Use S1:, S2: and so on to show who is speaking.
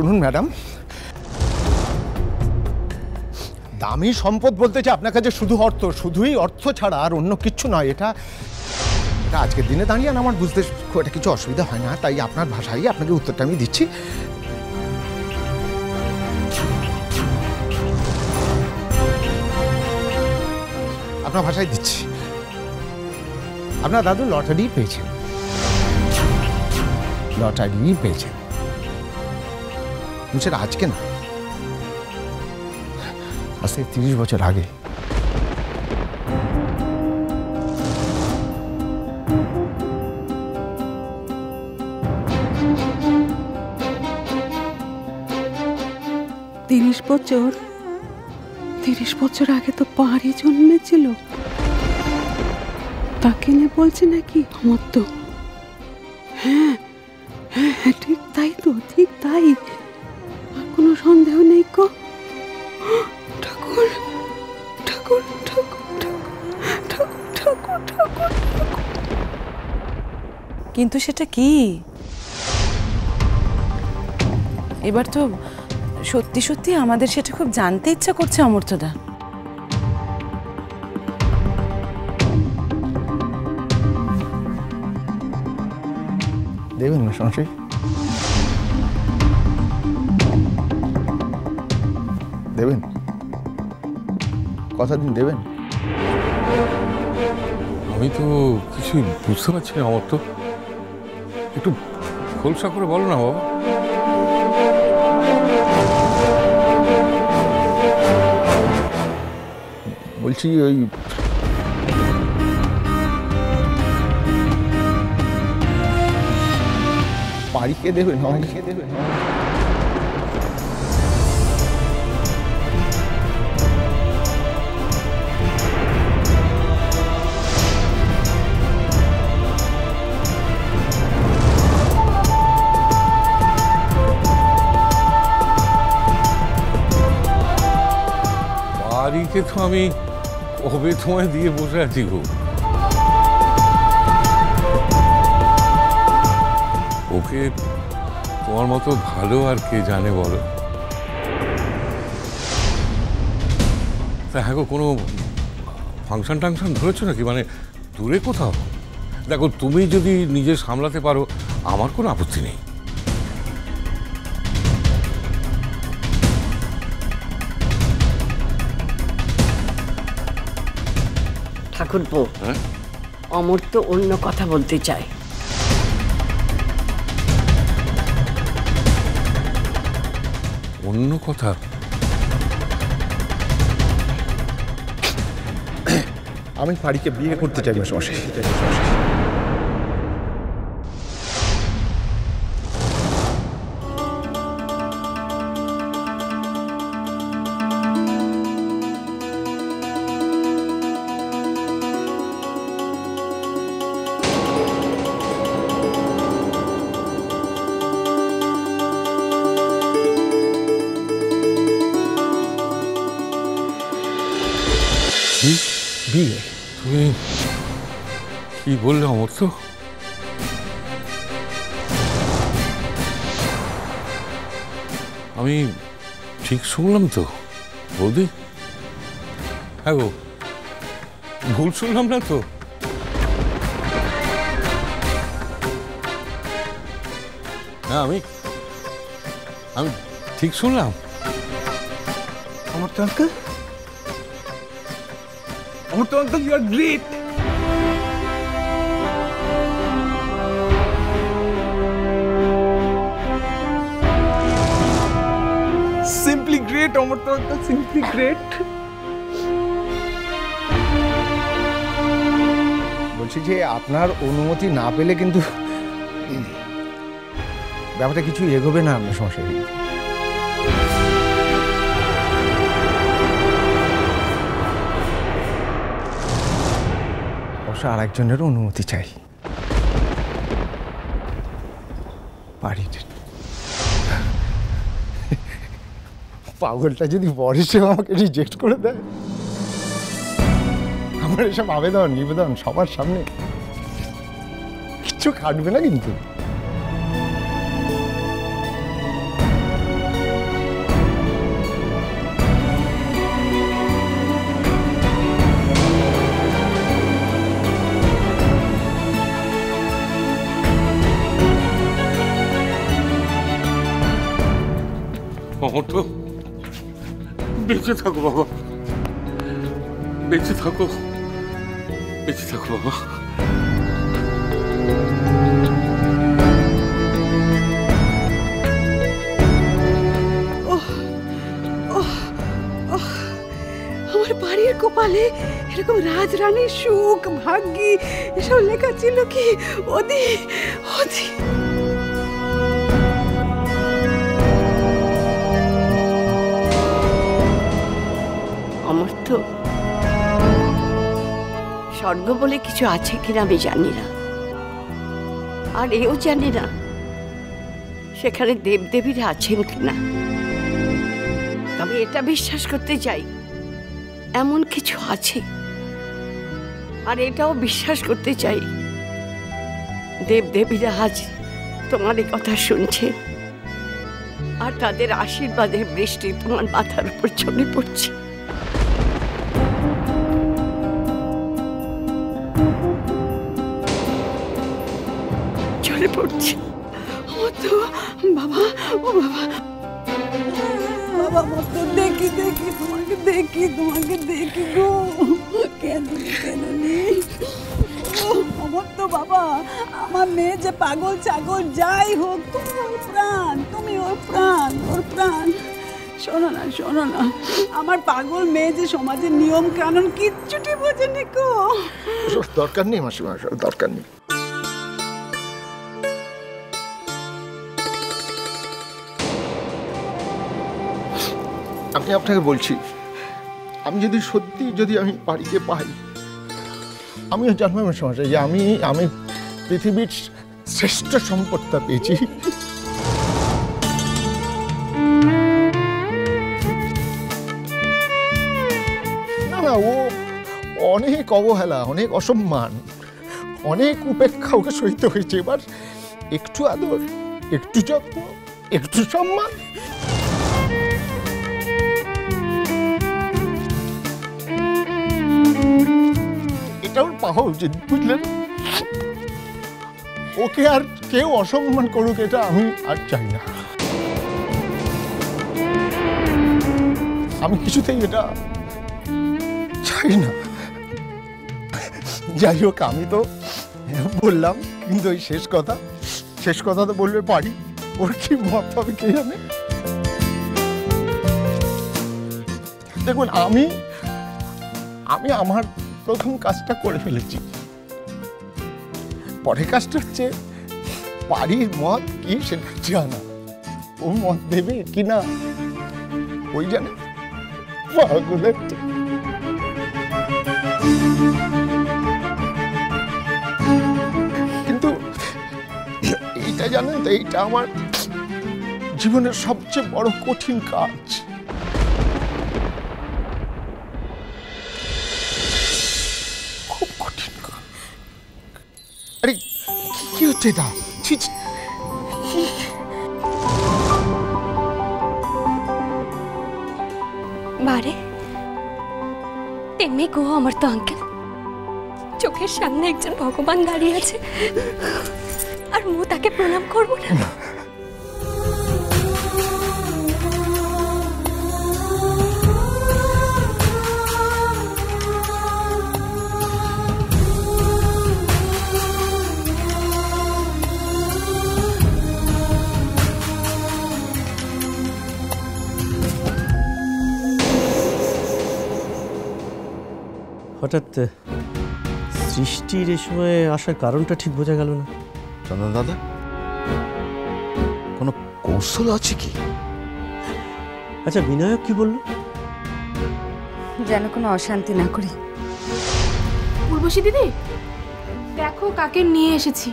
S1: শুনুন ম্যাডাম, দামি সম্পদ বলতে চাই আপনার কাছে শুধু অর্থ, শুধুই অর্থ ছাড়া আর অন্য কিচ্ছু নয়। এটা আজকের দিনে দাঁড়িয়ে আমার বুঝতে খুব একটা কিছু অসুবিধা হয় না, তাই আপনার ভাষায় আপনাকে উত্তরটা আমি দিচ্ছি। আপনার ভাষায় দিচ্ছি, আপনার দাদু লটারি পেয়েছেন, লটারি পেয়েছেন। সেটা আজকে না, আজ থেকে 30 বছর আগে।
S2: তিরিশ বছর আগে তো পাহাড়ি জন্মেছিল, তাকে নিয়ে বলছে নাকি আমার তো? হ্যাঁ হ্যাঁ হ্যাঁ, ঠিক তাই তো, ঠিক তাই, আর কোনো সন্দেহ নেই গো। ঠাকুর ঠাকুর ঠাকুর ঠাকুর ঠাকুর ঠাকুর।
S3: কিন্তু সেটা কি? এবার তো সত্যি সত্যি আমাদের সেটা খুব জানতে ইচ্ছা করছে অমর্ত্যদা।
S1: দেবেন না সংশয়? দেবেন? কথা দিন দেবেন?
S4: আমি তো কিছু বুঝতে পারছি না অমর্ত্য, একটু খোলসা করে বলো না বাবা।
S1: বলছি ওই বাড়িকে দেবেন, বাড়িকে দেবেন।
S4: বাড়িকে তো আমি কবে তোমায় দিয়ে বসে আছি গো। ওকে তোমার মতো ভালো আর কে জানে বলো। তা হ্যাঁ গো, কোনো ফাংশন টাংশন ধরেছো নাকি, মানে দূরে কোথাও? দেখো তুমি যদি নিজে সামলাতে পারো আমার কোনো আপত্তি নেই।
S5: ঠাকুরপো, অমর্ত্য অন্য কথা বলতে চায়।
S4: অন্য কথা?
S1: আমি পারিকে বিয়ে করতে চাই মশাই। বিয়ে?
S4: তুমি কি বললে অমর্ত্য? আমি ঠিক শুনলাম তো বৌদি? হ্যাঁ গো, ভুল শুনলাম না তো? হ্যাঁ আমি ঠিক শুনলাম?
S1: Amartya uncle, Amartya uncle, you are great. Simply great Amartya uncle, simply great. বলছি যে আপনার অনুমতি না পেলে কিন্তু ব্যাপারটা কিছু এগোবে না। আপনার সমস্যা অবশ্য আর একজনেরও অনুমতি চাই। বাড়ির পাগলটা যদি বরিশে আমাকে রিজেক্ট করে দেয়, আমার এসব আবেদন নিবেদন সবার সামনে কিচ্ছু খাটবে না কিন্তু।
S4: অমর্ত্য, বেঁচে থাকো বাবা, বেঁচে থাকো, বেঁচে থাকো বাবা।
S2: আমার বাড়ির কপালে এরকম রাজরানীর সুখ ভাগ্যি এসব লেখা ছিল কি? ওদি ওদি
S5: অমর্ত্য, স্বর্গ বলে কিছু আছে কিনা আমি জানি না, আর এও জানি না সেখানে দেবদেবীরা আছেন কিনা। তবে এটা বিশ্বাস করতে চাই এমন কিছু আছে, আর এটাও বিশ্বাস করতে চাই দেবদেবীরা আজ তোমার এই কথা শুনছে, আর তাদের আশীর্বাদের বৃষ্টি তোমার মাথার উপর ছড়ে পড়ছে। ছড়ে পড়ছে।
S2: মতো বাবা, ও বাবা, বাবা মতো দেখি দেখি তোমাকে দেখি, তোমাকে দেখি গো। কেন কেন নেই আমার তো বাবা, আমার মেয়ে যে পাগল ছাগল যাই হোক, তুমি ওর প্রাণ, তুমি ওর প্রাণ, ওর প্রাণ। শোনো না, শোনো না, আমার পাগল মেয়ে যে সমাজের নিয়ম কানুন কিচ্ছুটি বোঝেনি গো।
S1: দরকার নেই মাসিমা, দরকার নেই। আমি আপনাকে বলছি, আমি যদি সত্যি আমি বাড়িতে পাই, আমিও জানবো সমস্যা যে আমি পৃথিবীর শ্রেষ্ঠ সম্পদটা পেয়েছি। না না, ও অনেক অবহেলা, অনেক অসম্মান, অনেক উপেক্ষা ওকে সইতে হয়েছে। এবার একটু আদর, একটু যত্ন, একটু সম্মান, এটাও পাওয়া উচিত, বুঝলেন? ওকে আর কেউ অসম্মান করুক, এটা আমি আর চাই না। আমি কিছুতেই এটা চাই না। যাই হোক, আমি তো বললাম, কিন্তু ওই শেষ কথা তো বলবে পারি। ওর কি মত হবে কে জানে। দেখুন, আমি আমার প্রথম কাজটা করে ফেলেছি। পরের কাজটা হচ্ছে বাড়ির মত কি সেটা জানা। ও মত দেবে কিনা ওই জানে। কিন্তু এইটা জানেন তো, এইটা আমার জীবনের সবচেয়ে বড় কঠিন কাজ। আরে কি হচ্ছে এটা?
S6: বারে তেমনি গো অমর্ত্য আঙ্কেল, চোখের সামনে একজন ভগবান দাঁড়িয়ে আছে, আর মু তাকে প্রণাম করবো না?
S7: হঠাৎ সৃষ্টির এ সময় আসার কারণটা ঠিক বোঝা গেল না।
S1: চন্দন দাদা, কোনো কৌশল আছে কি?
S7: আচ্ছা, বিনায়ক কি বলল?
S3: যেন কোনো অশান্তি না করি।
S8: উর্বশী দিদি, দেখো কাকে নিয়ে এসেছি।